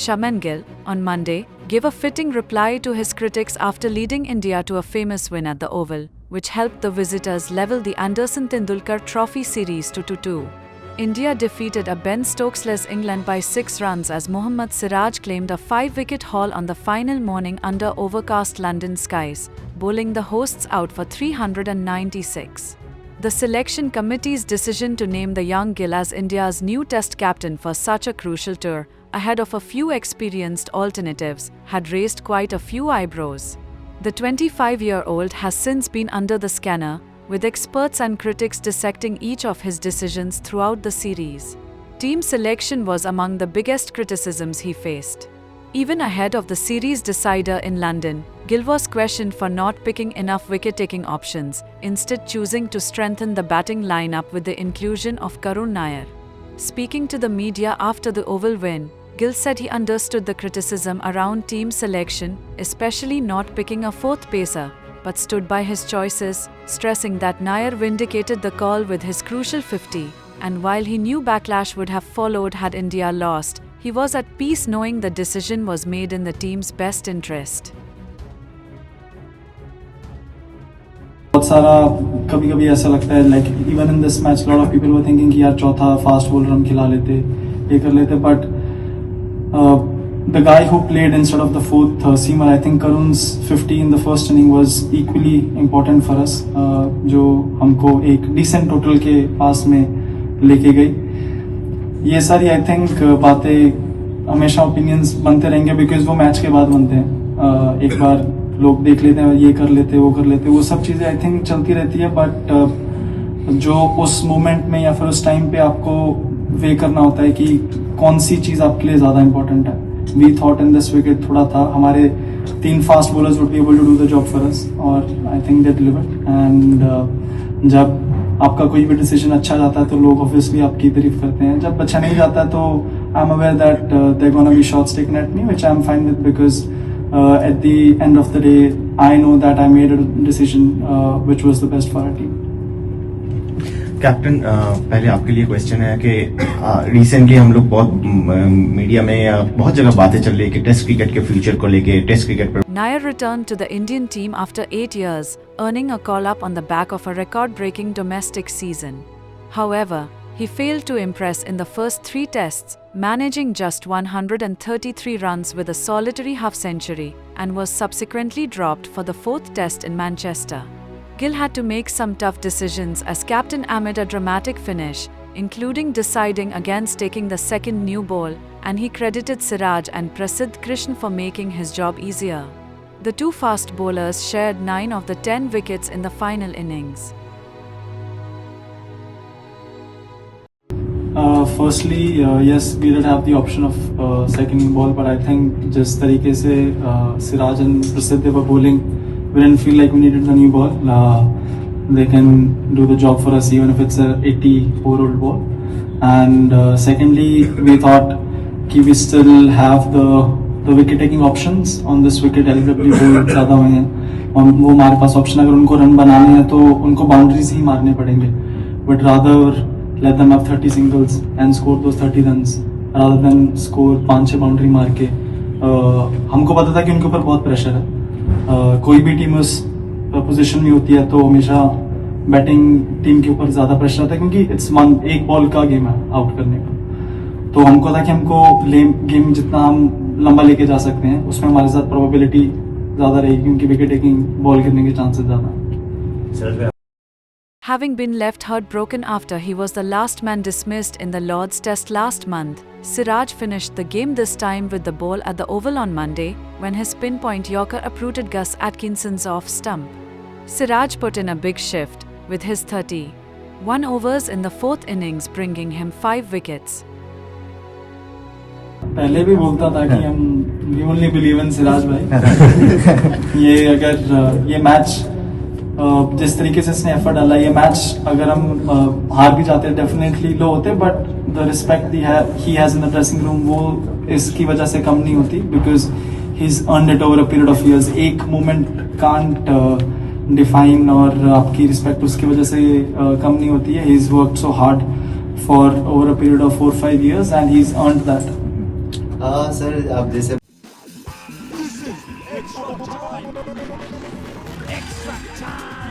Shubman Gill, on Monday, gave a fitting reply to his critics after leading India to a famous win at the Oval, which helped the visitors level the Anderson Tendulkar Trophy series to 2-2. India defeated a Ben Stokes-less England by 6 runs as Mohammad Siraj claimed a 5-wicket haul on the final morning under overcast London skies, bowling the hosts out for 396. The selection committee's decision to name the young Gill as India's new Test captain for such a crucial tour, ahead of a few experienced alternatives, had raised quite a few eyebrows. The 25-year-old has since been under the scanner, with experts and critics dissecting each of his decisions throughout the series. Team selection was among the biggest criticisms he faced. Even ahead of the series decider in London, Gill was questioned for not picking enough wicket-taking options, instead choosing to strengthen the batting lineup with the inclusion of Karun Nair. Speaking to the media after the Oval win, Gill said he understood the criticism around team selection, especially not picking a fourth pacer, but stood by his choices, stressing that Nair vindicated the call with his crucial 50, and while he knew backlash would have followed had India lost, he was at peace knowing the decision was made in the team's best interest. बहुत सारा कभी-कभी ऐसा लगता है like even in this match a lot of people were thinking कि यार चौथा fast bowler हम खिला लेते ये कर लेते but the guy who played instead of the fourth seamer I think Karun's 50 in the first inning was equally important for us जो हमको एक decent total के पास में लेके गई ये सारी I think बातें हमेशा opinions बनते रहेंगे because वो मैच के बाद बनते हैं एक बार लोग देख लेते हैं ये कर लेते वो कर लेते वो सब चीज़ें आई थिंक चलती रहती है बट जो उस मोमेंट में या फिर उस टाइम पे आपको वे करना होता है कि कौन सी चीज़ आपके लिए ज़्यादा इंपॉर्टेंट है we thought in this wicket थोड़ा था हमारे 3 fast bowlers would be able to do the job for us और I think they delivered and जब आपका कोई भी डिसीजन अच्छा जाता है तो लोग ऑब्वियसली आपकी तारीफ करते हैं जब अच्छा नहीं जाता तो I am aware that they're gonna be shots taken at me which I am fine with because at the end of the day, I know that I made a decision which was the best for our team. Captain पहले आपके लिए question है कि recently हम लोग बहुत media में या बहुत जगह बातें चल रही है कि टेस्ट क्रिकेट के फ्यूचर को लेके टेस्ट क्रिकेट पर Nair returned to the Indian team after 8 years, earning a call-up on the back of a record-breaking domestic season. However, he failed to impress in the first 3 tests, managing just 133 runs with a solitary half-century, and was subsequently dropped for the 4th test in Manchester. Gill had to make some tough decisions as captain amid a dramatic finish, including deciding against taking the second new ball, and he credited Siraj and Prasidh Krishna for making his job easier. The 2 fast bowlers shared 9 of the 10 wickets in the final innings. Firstly, yes, we did have the option of second ball, but I think जिस तरीके से Siraj and Prasidh were bowling, we didn't feel like we needed the new ball. They can do the job for us even if it's a 84-year-old ball. And secondly, we thought कि we still have the wicket-taking options on this wicket. LBW बहुत ज़्यादा हुए हैं और वो हमारे पास option अगर उनको रन बनाने हैं तो उनको boundaries ही मारने पड़ेंगे. But rather let them have 30 singles and score those 30 runs rather than score 5-6 boundary मार के हमको पता था कि उनके ऊपर बहुत प्रेशर है कोई भी टीम उस पोजीशन में होती है तो हमेशा बैटिंग टीम के ऊपर ज़्यादा प्रेशर आता है क्योंकि इट्स एक बॉल का गेम है आउट करने का तो हमको था कि हमको गेम जितना हम लंबा लेके जा सकते हैं उसमें हमारे साथ प्रोबेबिलिटी ज़्यादा रहेगी क्योंकि विकेट टेकिंग बॉल गिरने के चांसेस ज़्यादा हैं Having been left heartbroken after he was the last man dismissed in the Lord's Test last month, Siraj finished the game this time with the ball at the Oval on Monday when his pinpoint yorker uprooted Gus Atkinson's off stump. Siraj put in a big shift, with his 31 overs in the 4th innings bringing him 5 wickets. पहले भी बोलता था कि हम we only believe in Siraj भाई ये अगर ये मैच जिस तरीके से इसने एफर्ट डाला ये मैच अगर हम हार भी जाते हैं डेफिनेटली लो होते but the respect he has in the dressing room वो इसकी वजह से कम नहीं होती because he is earned it over a period of years एक मोमेंट कांट डिफाइन और आपकी रिस्पेक्ट उसकी वजह से कम नहीं होती है he is worked so hard for over a period of 4-5 years and he is earned that हाँ सर, आप जैसे Extra time!